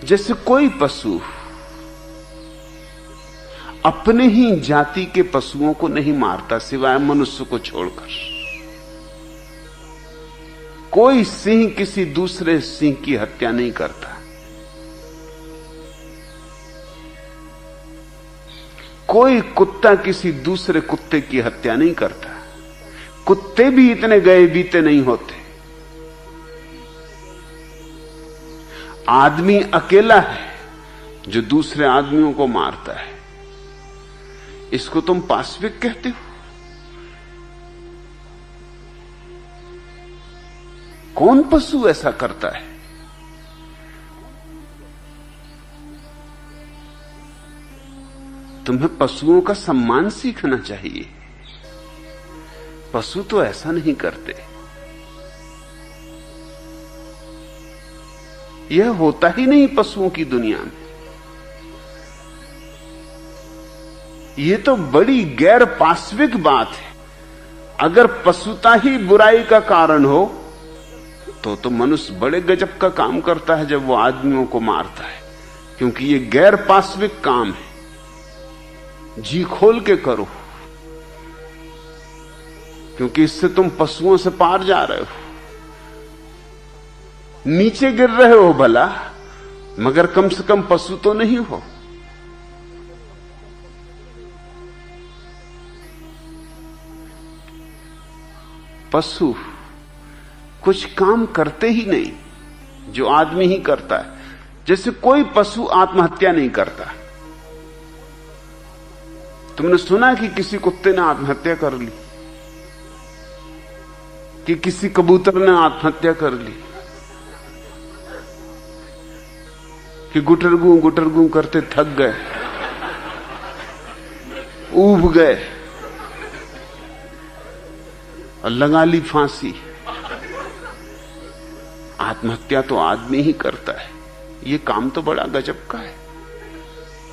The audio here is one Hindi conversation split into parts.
जैसे कोई पशु अपने ही जाति के पशुओं को नहीं मारता सिवाय मनुष्य को छोड़कर। कोई सिंह किसी दूसरे सिंह की हत्या नहीं करता। कोई कुत्ता किसी दूसरे कुत्ते की हत्या नहीं करता। कुत्ते भी इतने गए बीते नहीं होते। आदमी अकेला है जो दूसरे आदमियों को मारता है। इसको तुम पाशविक कहते हो? कौन पशु ऐसा करता है? तुम्हें पशुओं का सम्मान सीखना चाहिए। पशु तो ऐसा नहीं करते। यह होता ही नहीं पशुओं की दुनिया में। यह तो बड़ी गैर पाशविक बात है। अगर पशुता ही बुराई का कारण हो तो मनुष्य बड़े गजब का काम करता है जब वो आदमियों को मारता है, क्योंकि यह गैर पाशविक काम है। जी खोल के करो, क्योंकि इससे तुम पशुओं से पार जा रहे हो। नीचे गिर रहे हो भला, मगर कम से कम पशु तो नहीं हो। पशु कुछ काम करते ही नहीं जो आदमी ही करता है। जैसे कोई पशु आत्महत्या नहीं करता। तुमने सुना कि किसी कुत्ते ने आत्महत्या कर ली, कि किसी कबूतर ने आत्महत्या कर ली, कि गुटरगू करते थक गए, ऊब गए और लगा ली फांसी। आत्महत्या तो आदमी ही करता है। यह काम तो बड़ा गजब का है।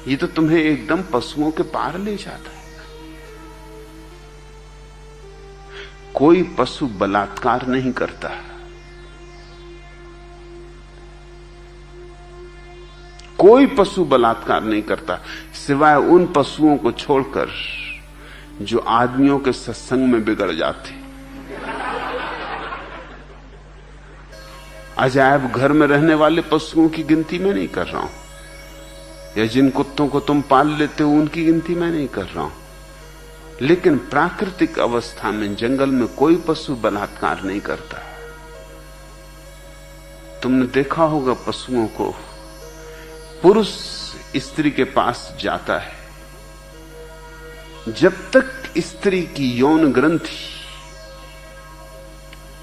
ये तो तुम्हें एकदम पशुओं के पार ले जाता है। कोई पशु बलात्कार नहीं करता। कोई पशु बलात्कार नहीं करता, सिवाय उन पशुओं को छोड़कर जो आदमियों के सत्संग में बिगड़ जाते। अजायब घर में रहने वाले पशुओं की गिनती मैं नहीं कर रहा हूं, या जिन कुत्तों को तुम पाल लेते हो उनकी गिनती मैं नहीं कर रहा हूं। लेकिन प्राकृतिक अवस्था में जंगल में कोई पशु बलात्कार नहीं करता। तुमने देखा होगा पशुओं को, पुरुष स्त्री के पास जाता है, जब तक स्त्री की यौन ग्रंथि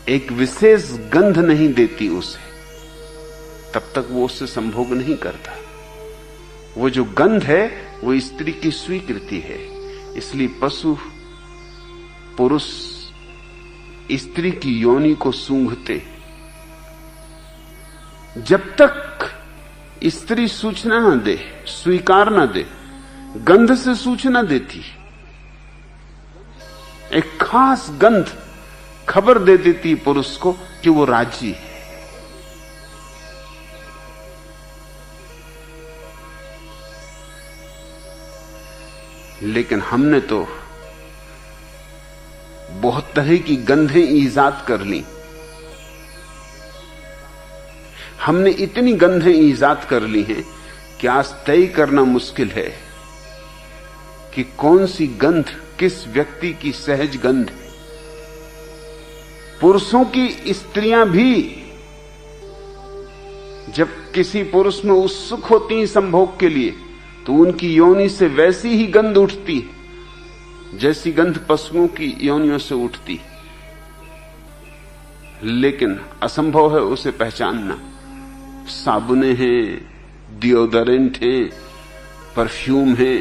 एक विशेष गंध नहीं देती उसे, तब तक वो उससे संभोग नहीं करता। वो जो गंध है वो स्त्री की स्वीकृति है। इसलिए पशु पुरुष स्त्री की योनि को सूंघते। जब तक स्त्री सूचना न दे, स्वीकार न दे, गंध से सूचना देती, एक खास गंध खबर दे देती पुरुष को कि वो राजी है। लेकिन हमने तो बहुत तरह की गंधें ईजाद कर ली। हमने इतनी गंधें ईजाद कर ली हैं कि आज तय करना मुश्किल है कि कौन सी गंध किस व्यक्ति की सहज गंध है। पुरुषों की स्त्रियां भी जब किसी पुरुष में उत्सुक होती हैं संभोग के लिए, तो उनकी योनि से वैसी ही गंध उठती है जैसी गंध पशुओं की योनियों से उठती। लेकिन असंभव है उसे पहचानना। साबुने हैं, डिओडोरेंट हैं, परफ्यूम हैं,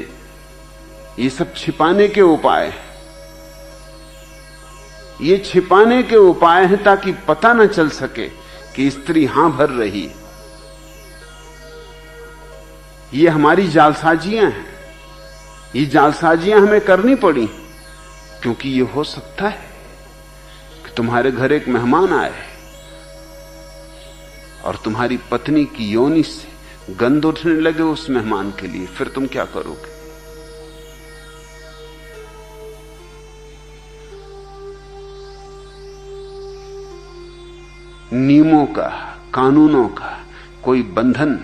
ये सब छिपाने के उपाय हैं। ये छिपाने के उपाय हैं ताकि पता न चल सके कि स्त्री हां भर रही। ये हमारी जालसाजियां हैं। ये जालसाजियां हमें करनी पड़ी क्योंकि ये हो सकता है कि तुम्हारे घर एक मेहमान आए और तुम्हारी पत्नी की योनि से गंध उठने लगे उस मेहमान के लिए, फिर तुम क्या करोगे? नियमों का, कानूनों का कोई बंधन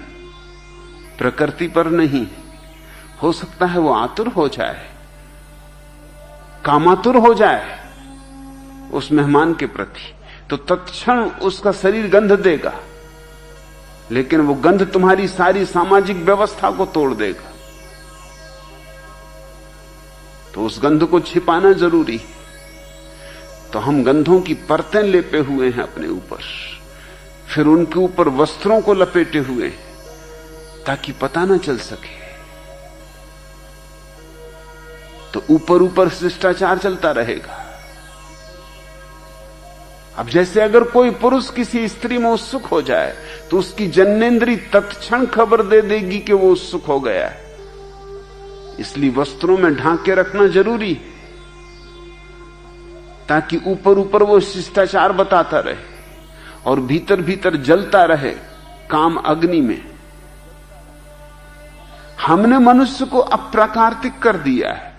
प्रकृति पर नहीं। हो सकता है वो आतुर हो जाए, कामातुर हो जाए उस मेहमान के प्रति, तो तत्क्षण उसका शरीर गंध देगा, लेकिन वो गंध तुम्हारी सारी सामाजिक व्यवस्था को तोड़ देगा। तो उस गंध को छिपाना जरूरी है। तो हम गंधों की परतें लेपे हुए हैं अपने ऊपर, फिर उनके ऊपर वस्त्रों को लपेटे हुए ताकि पता ना चल सके। तो ऊपर ऊपर शिष्टाचार चलता रहेगा। अब जैसे अगर कोई पुरुष किसी स्त्री में उत्सुक हो जाए तो उसकी जन्नेन्द्री तत्क्षण खबर दे देगी कि वो उत्सुक हो गया है। इसलिए वस्त्रों में ढांक के रखना जरूरी है, ताकि ऊपर ऊपर वो शिष्टाचार बताता रहे और भीतर भीतर जलता रहे काम अग्नि में। हमने मनुष्य को अप्राकृतिक कर दिया है,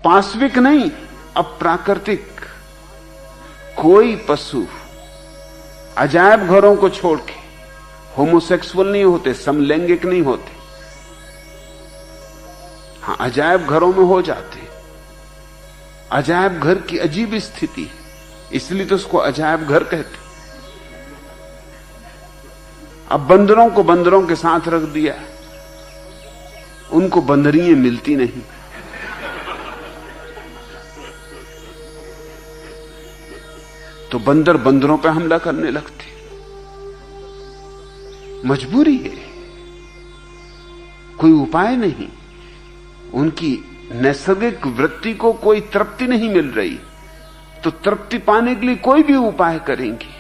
पाश्विक नहीं, अप्राकृतिक। कोई पशु अजायब घरों को छोड़ के होमोसेक्सुअल नहीं होते, समलैंगिक नहीं होते। हां, अजायब घरों में हो जाते। अजायब घर की अजीब स्थिति, इसलिए तो उसको अजायब घर कहते। अब बंदरों को बंदरों के साथ रख दिया, उनको बंदरियां मिलती नहीं। तो बंदर बंदरों पर हमला करने लगते। मजबूरी है, कोई उपाय नहीं। उनकी नैसर्गिक वृत्ति को कोई तृप्ति नहीं मिल रही, तो तृप्ति पाने के लिए कोई भी उपाय करेंगे।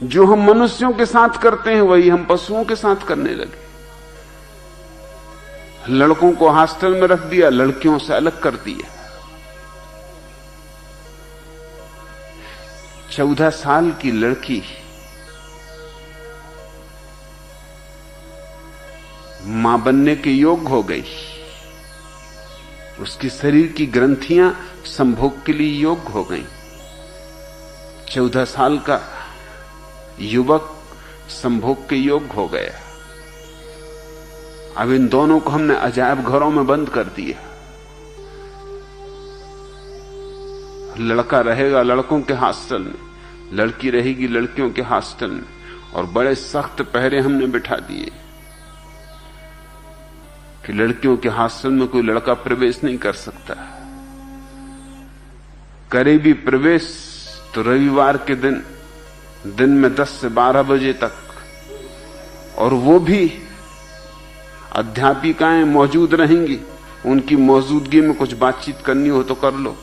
जो हम मनुष्यों के साथ करते हैं वही हम पशुओं के साथ करने लगे। लड़कों को हॉस्टल में रख दिया, लड़कियों से अलग कर दिया। 14 साल की लड़की मां बनने के योग्य हो गई, उसके शरीर की ग्रंथियां संभोग के लिए योग्य हो गईं। 14 साल का युवक संभोग के योग्य हो गया। अब इन दोनों को हमने अजायब घरों में बंद कर दिया। लड़का रहेगा लड़कों के हॉस्टल में, लड़की रहेगी लड़कियों के हॉस्टल में, और बड़े सख्त पहरे हमने बिठा दिए कि लड़कियों के हॉस्टल में कोई लड़का प्रवेश नहीं कर सकता। करे भी प्रवेश तो रविवार के दिन में 10 से 12 बजे तक, और वो भी अध्यापिकाएं मौजूद रहेंगी। उनकी मौजूदगी में कुछ बातचीत करनी हो तो कर लो,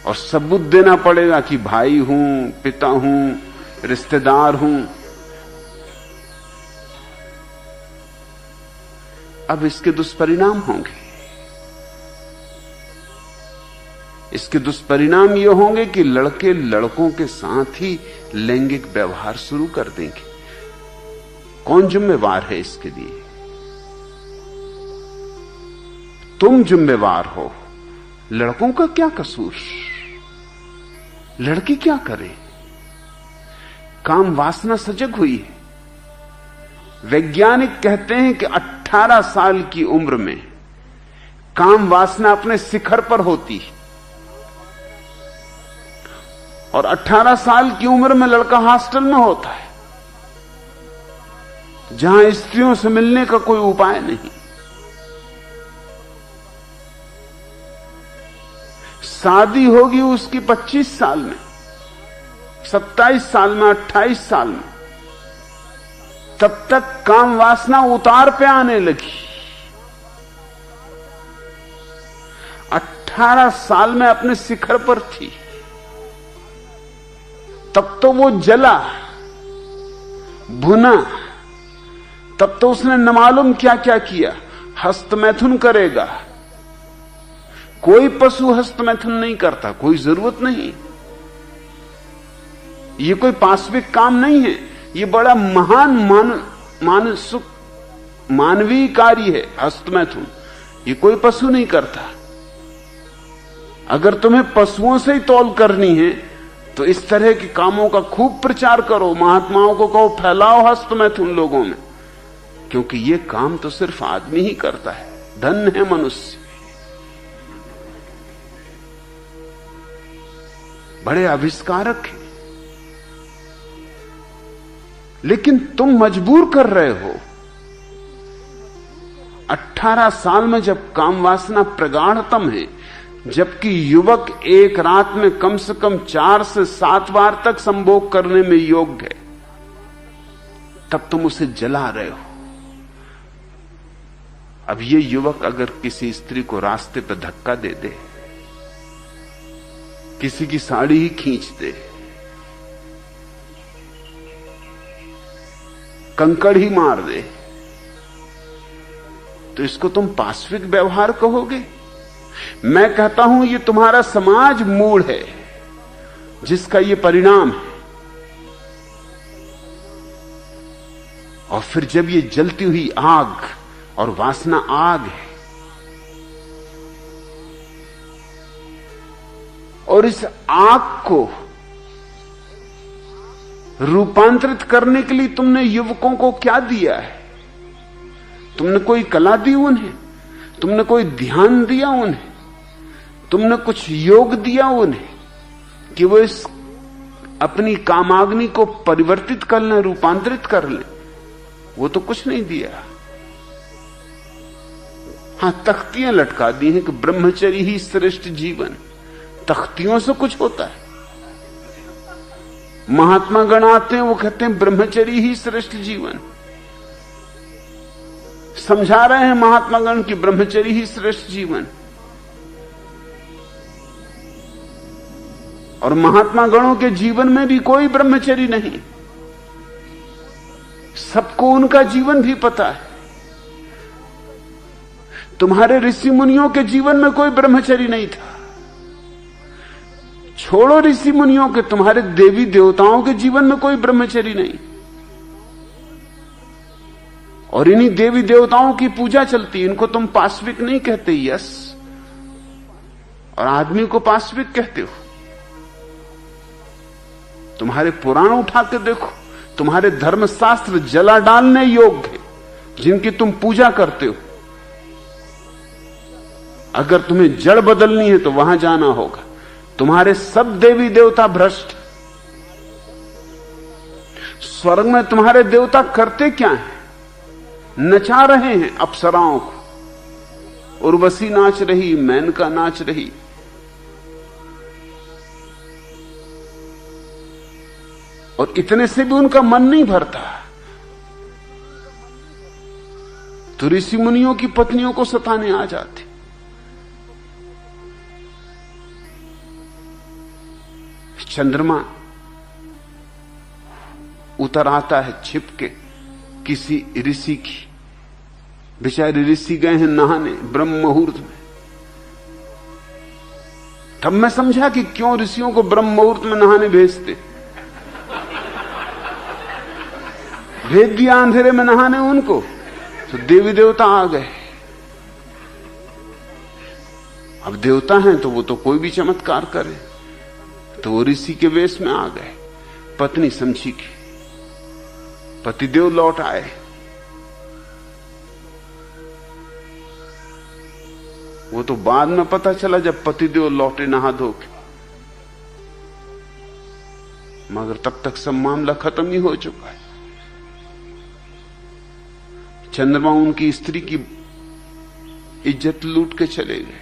और सबूत देना पड़ेगा कि भाई हूं, पिता हूं, रिश्तेदार हूं। अब इसके दुष्परिणाम होंगे। इसके दुष्परिणाम ये होंगे कि लड़के लड़कों के साथ ही लैंगिक व्यवहार शुरू कर देंगे। कौन जिम्मेवार है इसके लिए? तुम जिम्मेवार हो। लड़कों का क्या कसूर? लड़की क्या करे? काम वासना सजग हुई है। वैज्ञानिक कहते हैं कि 18 साल की उम्र में काम वासना अपने शिखर पर होती है, और 18 साल की उम्र में लड़का हॉस्टल में होता है, जहां स्त्रियों से मिलने का कोई उपाय नहीं। शादी होगी उसकी 25 साल में, 27 साल में, 28 साल में, तब तक काम वासना उतार पे आने लगी। 18 साल में अपने शिखर पर थी, तब तो वो जला भुना, तब तो उसने न मालूम क्या क्या किया। हस्तमैथुन करेगा। कोई पशु हस्तमैथुन नहीं करता, कोई जरूरत नहीं। ये कोई पाश्विक काम नहीं है। ये बड़ा महान मानवीय कार्य है हस्तमैथुन। ये कोई पशु नहीं करता। अगर तुम्हें पशुओं से ही तौल करनी है तो इस तरह के कामों का खूब प्रचार करो, महात्माओं को कहो फैलाओ हस्तमैथुन लोगों में, क्योंकि ये काम तो सिर्फ आदमी ही करता है। धन्य है मनुष्य। बड़े आविष्कारक हैं, लेकिन तुम मजबूर कर रहे हो। 18 साल में जब काम वासना प्रगाढ़तम है, जबकि युवक एक रात में कम से कम 4 से 7 बार तक संभोग करने में योग्य है, तब तुम उसे जला रहे हो। अब ये युवक अगर किसी स्त्री को रास्ते पर धक्का दे दे, किसी की साड़ी ही खींच दे, कंकड़ ही मार दे, तो इसको तुम पाशविक व्यवहार कहोगे? मैं कहता हूं ये तुम्हारा समाज मूड है जिसका ये परिणाम है। और फिर जब ये जलती हुई आग, और वासना आग है, और इस आग को रूपांतरित करने के लिए तुमने युवकों को क्या दिया है? तुमने कोई कला दी उन्हें? तुमने कोई ध्यान दिया उन्हें? तुमने कुछ योग दिया उन्हें कि वो इस अपनी कामाग्नि को परिवर्तित कर लें, रूपांतरित कर लें? वो तो कुछ नहीं दिया। हां, तख्तियां लटका दी हैं कि ब्रह्मचर्य ही श्रेष्ठ जीवन। तख्तियों से कुछ होता है? महात्मा गण आते हैं, वो कहते हैं ब्रह्मचर्य ही श्रेष्ठ जीवन। समझा रहे हैं महात्मा गण की ब्रह्मचर्य ही श्रेष्ठ जीवन। और महात्मा गणों के जीवन में भी कोई ब्रह्मचर्य नहीं। सबको उनका जीवन भी पता है। तुम्हारे ऋषि मुनियों के जीवन में कोई ब्रह्मचर्य नहीं था। छोड़ो ऋषि मुनियों के, तुम्हारे देवी देवताओं के जीवन में कोई ब्रह्मचर्य नहीं। और इन्हीं देवी देवताओं की पूजा चलती है। इनको तुम पाशविक नहीं कहते, यस, और आदमी को पाशविक कहते हो। तुम्हारे पुराण उठा के देखो, तुम्हारे धर्मशास्त्र जला डालने योग्य है, जिनकी तुम पूजा करते हो। अगर तुम्हें जड़ बदलनी है तो वहां जाना होगा। तुम्हारे सब देवी देवता भ्रष्ट। स्वर्ग में तुम्हारे देवता करते क्या हैं? नचा रहे हैं अप्सराओं को। उर्वशी नाच रही, मेनका नाच रही। और इतने से भी उनका मन नहीं भरता, तो ऋषि मुनियों की पत्नियों को सताने आ जाते। चंद्रमा उतर आता है छिप के किसी ऋषि की। बेचारे ऋषि गए हैं नहाने ब्रह्म मुहूर्त में। तब मैं समझा कि क्यों ऋषियों को ब्रह्म मुहूर्त में नहाने भेजते। भेज दिया अंधेरे में नहाने उनको, तो देवी देवता आ गए। अब देवता हैं तो वो तो कोई भी चमत्कार करे, तो वो ऋषि के वेश में आ गए। पत्नी समझी कि पतिदेव लौट आए। वो तो बाद में पता चला जब पतिदेव लौटे नहा धो के, मगर तब तक सब मामला खत्म ही हो चुका है। चंद्रमा उनकी स्त्री की इज्जत लूट के चले गए।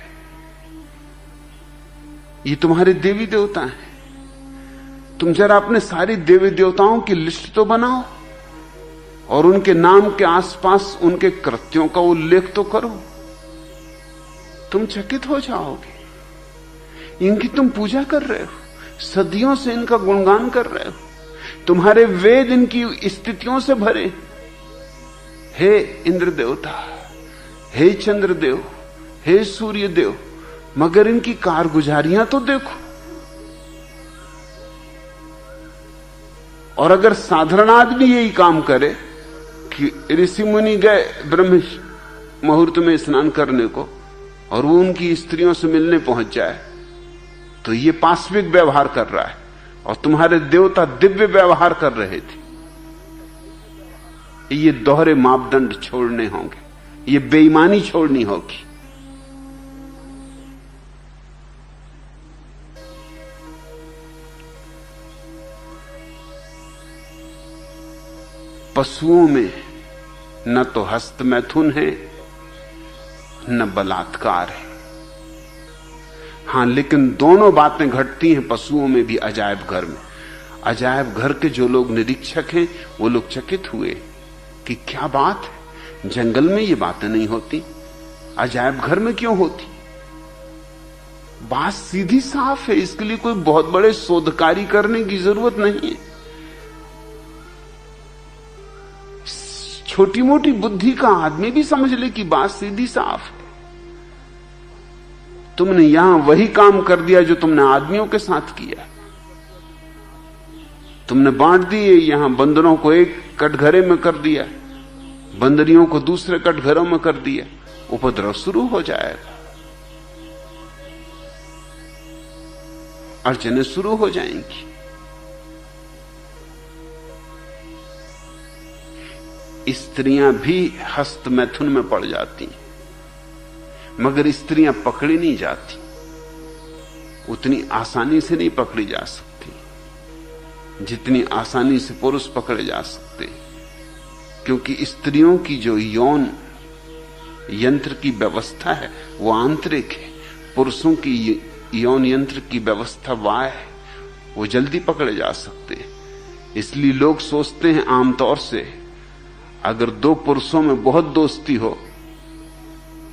ये तुम्हारे देवी देवता हैं। तुम जरा अपने सारी देवी देवताओं की लिस्ट तो बनाओ और उनके नाम के आसपास उनके कृत्यों का उल्लेख तो करो। तुम चकित हो जाओगे। इनकी तुम पूजा कर रहे हो, सदियों से इनका गुणगान कर रहे हो। तुम्हारे वेद इनकी स्थितियों से भरे। हे इंद्र देवता, हे चंद्र देव, हे सूर्य देव, मगर इनकी कारगुजारियां तो देखो। और अगर साधारण आदमी यही काम करे कि ऋषि मुनि गए ब्रह्म मुहूर्त में स्नान करने को और वो उनकी स्त्रियों से मिलने पहुंच जाए, तो ये पाश्विक व्यवहार कर रहा है और तुम्हारे देवता दिव्य व्यवहार कर रहे थे। ये दोहरे मापदंड छोड़ने होंगे, ये बेईमानी छोड़नी होगी। पशुओं में न तो हस्त मैथुन है न बलात्कार है। हां, लेकिन दोनों बातें घटती हैं पशुओं में भी अजायब घर में। अजायब घर के जो लोग निरीक्षक हैं वो लोग चकित हुए कि क्या बात है, जंगल में ये बातें नहीं होती, अजायब घर में क्यों होती। बात सीधी साफ है, इसके लिए कोई बहुत बड़े शोधकारी करने की जरूरत नहीं है। छोटी मोटी बुद्धि का आदमी भी समझ ले कि बात सीधी साफ है। तुमने यहां वही काम कर दिया जो तुमने आदमियों के साथ किया। तुमने बांट दिए, यहां बंदरों को एक कटघरे में कर दिया, बंदरियों को दूसरे कटघरों में कर दिया, उपद्रव शुरू हो जाएगा, अड़चनें शुरू हो जाएंगी। स्त्रियां भी हस्त मैथुन में पड़ जाती, मगर स्त्रियां पकड़ी नहीं जाती, उतनी आसानी से नहीं पकड़ी जा सकती जितनी आसानी से पुरुष पकड़े जा सकते। क्योंकि स्त्रियों की जो यौन यंत्र की व्यवस्था है वो आंतरिक है, पुरुषों की यौन यंत्र की व्यवस्था बाह्य है, वो जल्दी पकड़े जा सकते हैं। इसलिए लोग सोचते हैं आमतौर से, अगर दो पुरुषों में बहुत दोस्ती हो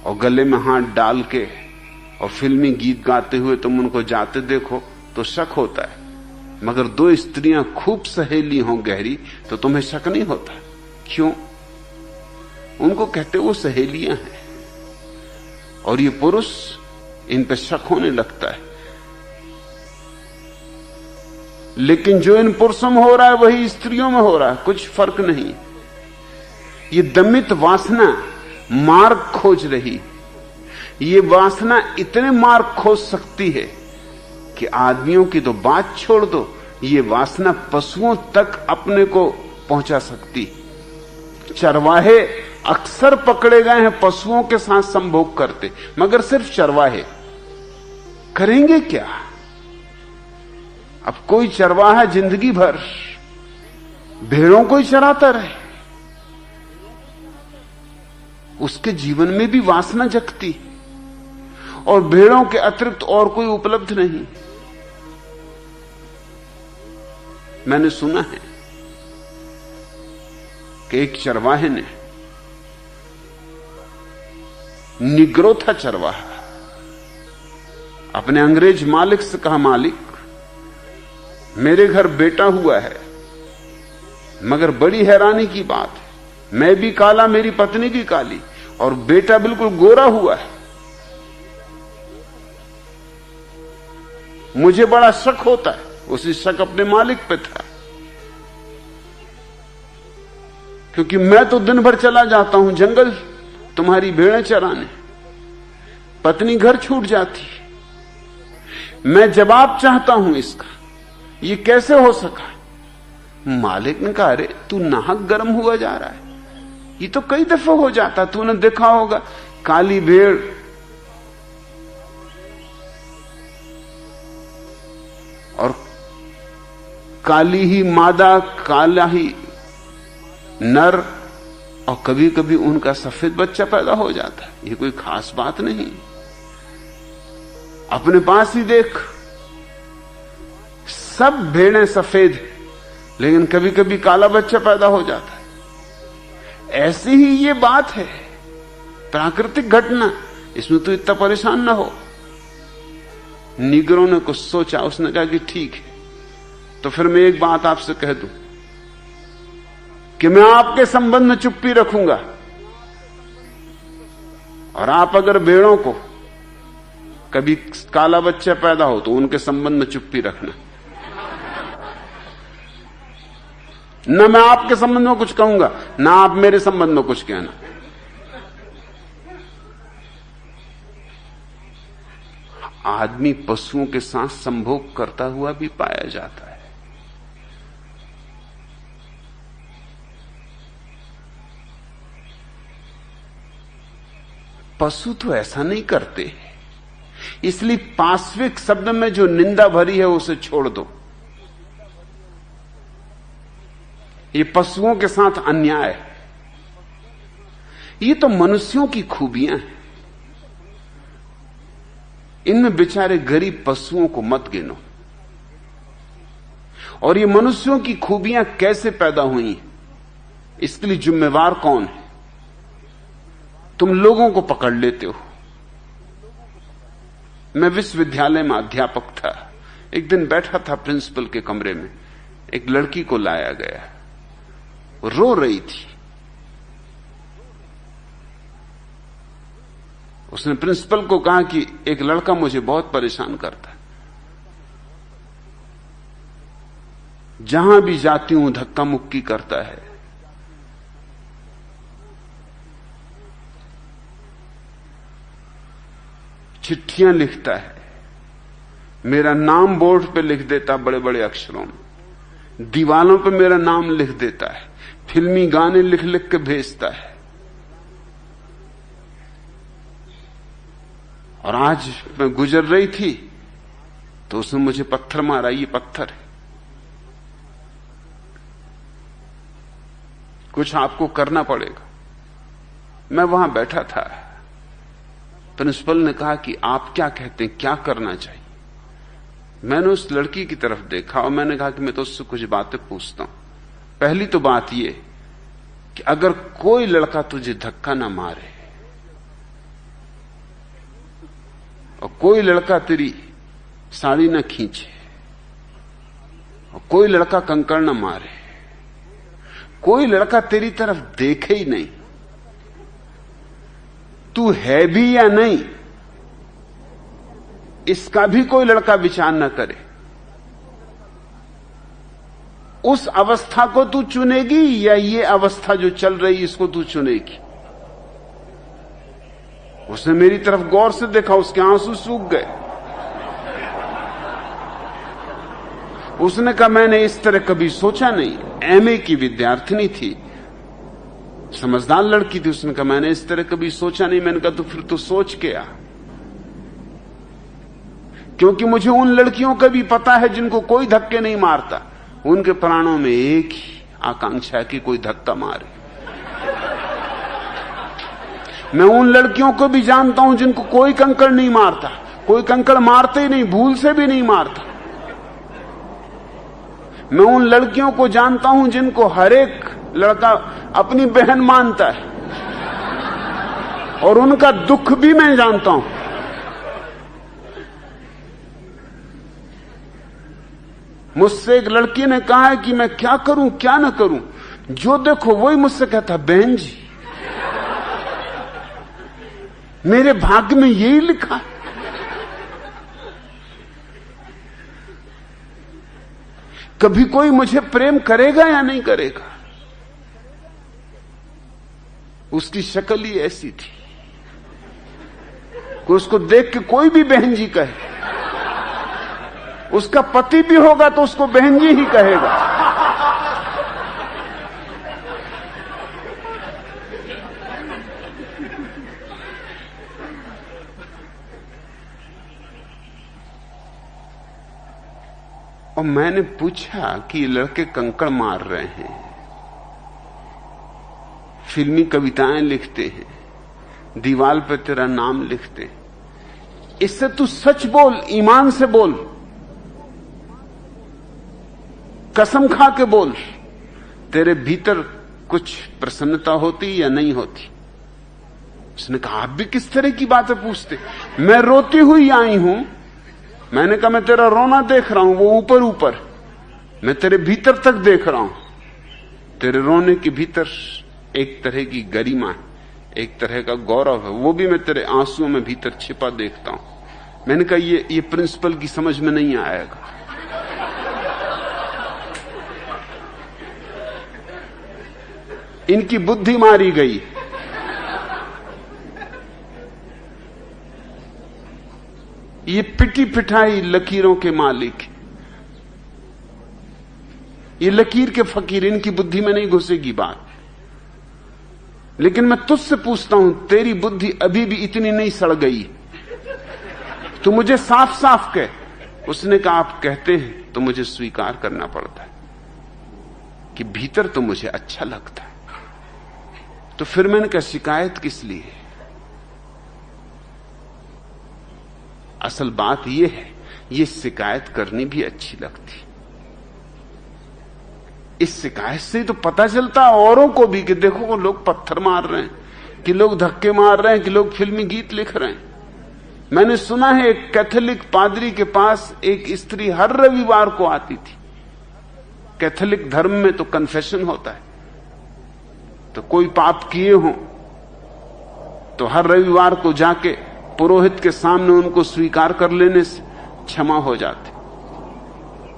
और गले में हाथ डाल के और फिल्मी गीत गाते हुए तुम उनको जाते देखो तो शक होता है, मगर दो स्त्रियां खूब सहेली हों गहरी तो तुम्हें शक नहीं होता। क्यों? उनको कहते वो सहेलियां हैं, और ये पुरुष, इन पर शक होने लगता है। लेकिन जो इन पुरुषों में हो रहा है वही स्त्रियों में हो रहा है, कुछ फर्क नहीं। ये दमित वासना मार्ग खोज रही, ये वासना इतने मार्ग खोज सकती है कि आदमियों की तो बात छोड़ दो, ये वासना पशुओं तक अपने को पहुंचा सकती। चरवाहे अक्सर पकड़े गए हैं पशुओं के साथ संभोग करते, मगर सिर्फ चरवाहे करेंगे क्या? अब कोई चरवाहा जिंदगी भर भेड़ों को ही चराता रहे, उसके जीवन में भी वासना जगती, और भेड़ों के अतिरिक्त और कोई उपलब्ध नहीं। मैंने सुना है कि एक चरवाहे ने, निग्रो था चरवाहा, अपने अंग्रेज मालिक से कहा, मालिक मेरे घर बेटा हुआ है, मगर बड़ी हैरानी की बात है, मैं भी काला, मेरी पत्नी भी काली, और बेटा बिल्कुल गोरा हुआ है। मुझे बड़ा शक होता है। उसी शक अपने मालिक पे था, क्योंकि मैं तो दिन भर चला जाता हूं जंगल तुम्हारी भेड़ें चराने, पत्नी घर छूट जाती, मैं जवाब चाहता हूं इसका, ये कैसे हो सका? मालिक ने कहा, अरे तू नाहक गर्म हुआ जा रहा है, ये तो कई दफा हो जाता, तूने देखा होगा काली भेड़ और काली ही मादा, काला ही नर, और कभी कभी उनका सफेद बच्चा पैदा हो जाता है, ये कोई खास बात नहीं। अपने पास ही देख, सब भेड़ें सफेद हैं, लेकिन कभी कभी काला बच्चा पैदा हो जाता है। ऐसी ही ये बात है, प्राकृतिक घटना, इसमें तो इतना परेशान ना हो। निग्रो ने कुछ सोचा, उसने कहा कि ठीक है, तो फिर मैं एक बात आपसे कह दूं कि मैं आपके संबंध में चुप्पी रखूंगा, और आप अगर भेड़ों को कभी काला बच्चा पैदा हो तो उनके संबंध में चुप्पी रखना। न मैं आपके संबंध में कुछ कहूंगा, ना आप मेरे संबंध में कुछ कहना। आदमी पशुओं के साथ संभोग करता हुआ भी पाया जाता है। पशु तो ऐसा नहीं करते, इसलिए पाश्विक शब्द में जो निंदा भरी है उसे छोड़ दो। ये पशुओं के साथ अन्याय है। ये तो मनुष्यों की खूबियां हैं, इनमें बेचारे गरीब पशुओं को मत गिनो। और ये मनुष्यों की खूबियां कैसे पैदा हुई, इसके लिए जिम्मेवार कौन है? तुम लोगों को पकड़ लेते हो। मैं विश्वविद्यालय में अध्यापक था। एक दिन बैठा था प्रिंसिपल के कमरे में, एक लड़की को लाया गया, रो रही थी। उसने प्रिंसिपल को कहा कि एक लड़का मुझे बहुत परेशान करता है, जहां भी जाती हूं धक्का मुक्की करता है, चिट्ठियां लिखता है, मेरा नाम बोर्ड पे लिख देता बड़े बड़े अक्षरों में, दीवालों पे मेरा नाम लिख देता है, फिल्मी गाने लिख लिख के भेजता है। और आज मैं गुजर रही थी तो उसने मुझे पत्थर मारा। ये पत्थर है, कुछ आपको करना पड़ेगा। मैं वहां बैठा था। प्रिंसिपल ने कहा कि आप क्या कहते हैं, क्या करना चाहिए? मैंने उस लड़की की तरफ देखा और मैंने कहा कि मैं तो उससे कुछ बातें पूछता हूं। पहली तो बात यह कि अगर कोई लड़का तुझे धक्का ना मारे और कोई लड़का तेरी साड़ी ना खींचे और कोई लड़का कंकड़ ना मारे, कोई लड़का तेरी तरफ देखे ही नहीं, तू है भी या नहीं इसका भी कोई लड़का विचार न करे, उस अवस्था को तू चुनेगी या ये अवस्था जो चल रही इसको तू चुनेगी? उसने मेरी तरफ गौर से देखा, उसके आंसू सूख गए। उसने कहा मैंने इस तरह कभी सोचा नहीं। एमए की विद्यार्थिनी थी, समझदार लड़की थी। उसने कहा मैंने इस तरह कभी सोचा नहीं। मैंने कहा तो फिर तो सोच के आ, क्योंकि मुझे उन लड़कियों का भी पता है जिनको कोई धक्के नहीं मारता। उनके प्राणों में एक ही आकांक्षा है कि कोई धक्का मारे। मैं उन लड़कियों को भी जानता हूं जिनको कोई कंकड़ नहीं मारता, कोई कंकड़ मारते ही नहीं, भूल से भी नहीं मारता। मैं उन लड़कियों को जानता हूं जिनको हर एक लड़का अपनी बहन मानता है, और उनका दुख भी मैं जानता हूं। मुझसे एक लड़की ने कहा है कि मैं क्या करूं क्या ना करूं, जो देखो वही मुझसे कहता बहन जी मेरे भाग्य में यही लिखा है। कभी कोई मुझे प्रेम करेगा या नहीं करेगा? उसकी शक्ल ही ऐसी थी कि उसको देख के कोई भी बहन जी कहे। उसका पति भी होगा तो उसको बहन जी ही कहेगा। और मैंने पूछा कि लड़के कंकड़ मार रहे हैं, फिल्मी कविताएं लिखते हैं, दीवार पे तेरा नाम लिखते हैं, इससे तू सच बोल, ईमान से बोल, कसम खा के बोल, तेरे भीतर कुछ प्रसन्नता होती या नहीं होती? उसने कहा आप भी किस तरह की बातें पूछते? मैं रोती हुई आई हूं। मैंने कहा मैं तेरा रोना देख रहा हूं, वो ऊपर ऊपर, मैं तेरे भीतर तक देख रहा हूं। तेरे रोने के भीतर एक तरह की गरिमा है, एक तरह का गौरव है, वो भी मैं तेरे आंसुओं में भीतर छिपा देखता हूं। मैंने कहा ये प्रिंसिपल की समझ में नहीं आएगा। इनकी बुद्धि मारी गई। ये पिटी पिटाई लकीरों के मालिक, ये लकीर के फकीर, इनकी बुद्धि में नहीं घुसेगी बात। लेकिन मैं तुझसे पूछता हूं, तेरी बुद्धि अभी भी इतनी नहीं सड़ गई? तू मुझे साफ साफ कह। उसने कहा, आप कहते हैं तो मुझे स्वीकार करना पड़ता है कि भीतर तो मुझे अच्छा लगता है। तो फिर मैंने कहा, शिकायत किस लिए? असल बात यह है, ये शिकायत करनी भी अच्छी लगती। इस शिकायत से तो पता चलता औरों को भी कि देखो वो लोग पत्थर मार रहे हैं, कि लोग धक्के मार रहे हैं, कि लोग फिल्मी गीत लिख रहे हैं। मैंने सुना है एक कैथोलिक पादरी के पास एक स्त्री हर रविवार को आती थी। कैथोलिक धर्म में तो कन्फेशन होता है, तो कोई पाप किए हो तो हर रविवार को जाके पुरोहित के सामने उनको स्वीकार कर लेने से क्षमा हो जाती।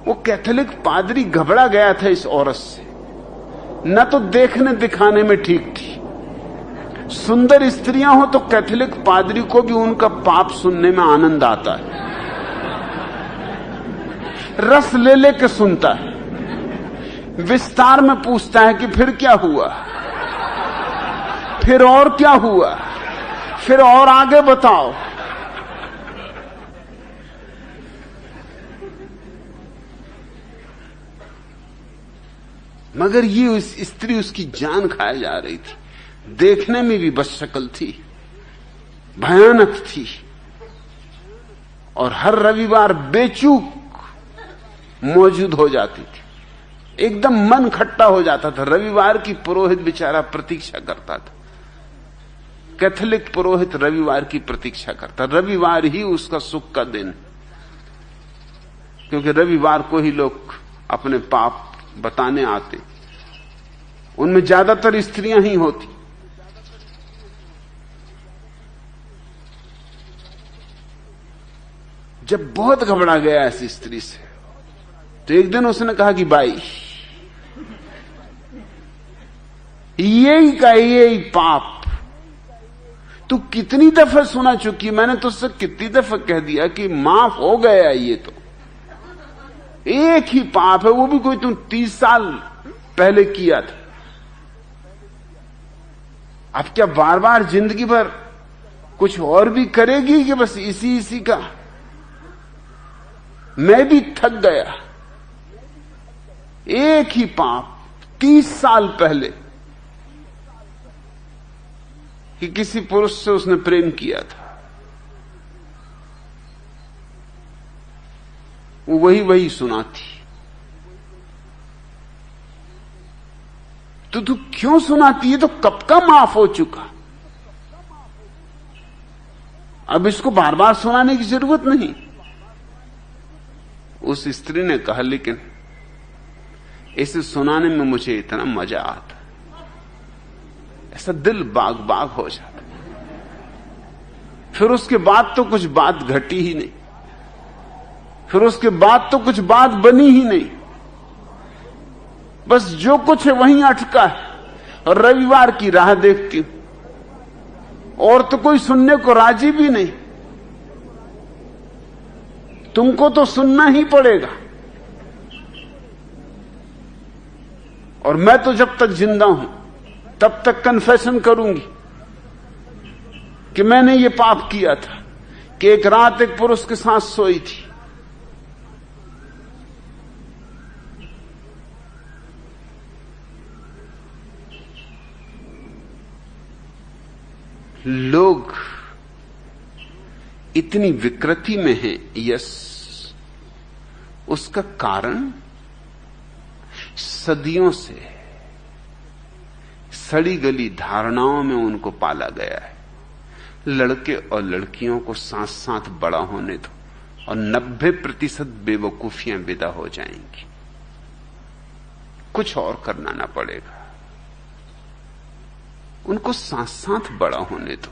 वो कैथोलिक पादरी घबरा गया था इस औरत से। न तो देखने दिखाने में ठीक थी, सुंदर स्त्रियां हो तो कैथोलिक पादरी को भी उनका पाप सुनने में आनंद आता है, रस ले लेके सुनता है, विस्तार में पूछता है कि फिर क्या हुआ, फिर और क्या हुआ, फिर और आगे बताओ। मगर ये उस स्त्री उसकी जान खाए जा रही थी। देखने में भी बदशक्ल थी, भयानक थी, और हर रविवार बेचूक मौजूद हो जाती थी। एकदम मन खट्टा हो जाता था। रविवार की पुरोहित बेचारा प्रतीक्षा करता था। कैथोलिक पुरोहित रविवार की प्रतीक्षा करता। रविवार ही उसका सुख का दिन, क्योंकि रविवार को ही लोग अपने पाप बताने आते। उनमें ज्यादातर स्त्रियां ही होती। जब बहुत घबरा गया ऐसी स्त्री से, तो एक दिन उसने कहा कि भाई, यही का यही पाप तू कितनी दफा सुना चुकी। मैंने तुझसे कितनी दफा कह दिया कि माफ हो गया। ये तो एक ही पाप है, वो भी कोई तुम 30 साल पहले किया था। अब क्या बार बार जिंदगी भर कुछ और भी करेगी कि बस इसी का? मैं भी थक गया। एक ही पाप 30 साल पहले कि किसी पुरुष से उसने प्रेम किया था, वो वही सुनाती। तो तू क्यों सुनाती? ये तो कब का माफ हो चुका, अब इसको बार बार सुनाने की जरूरत नहीं। उस स्त्री ने कहा, लेकिन इसे सुनाने में मुझे इतना मजा आता, ऐसा दिल बाग बाग हो जाता। फिर उसके बाद तो कुछ बात घटी ही नहीं, फिर उसके बाद तो कुछ बात बनी ही नहीं। बस जो कुछ है वहीं अटका है, और रविवार की राह देखती हूं, और तो कोई सुनने को राजी भी नहीं। तुमको तो सुनना ही पड़ेगा, और मैं तो जब तक जिंदा हूं तब तक कन्फेशन करूंगी कि मैंने ये पाप किया था कि एक रात एक पुरुष के साथ सोई थी। लोग इतनी विकृति में हैं, यस, उसका कारण सदियों से सड़ी गली धारणाओं में उनको पाला गया है। लड़के और लड़कियों को साथ साथ बड़ा होने दो और 90% बेवकूफियां विदा हो जाएंगी। कुछ और करना ना पड़ेगा, उनको साथ साथ बड़ा होने दो।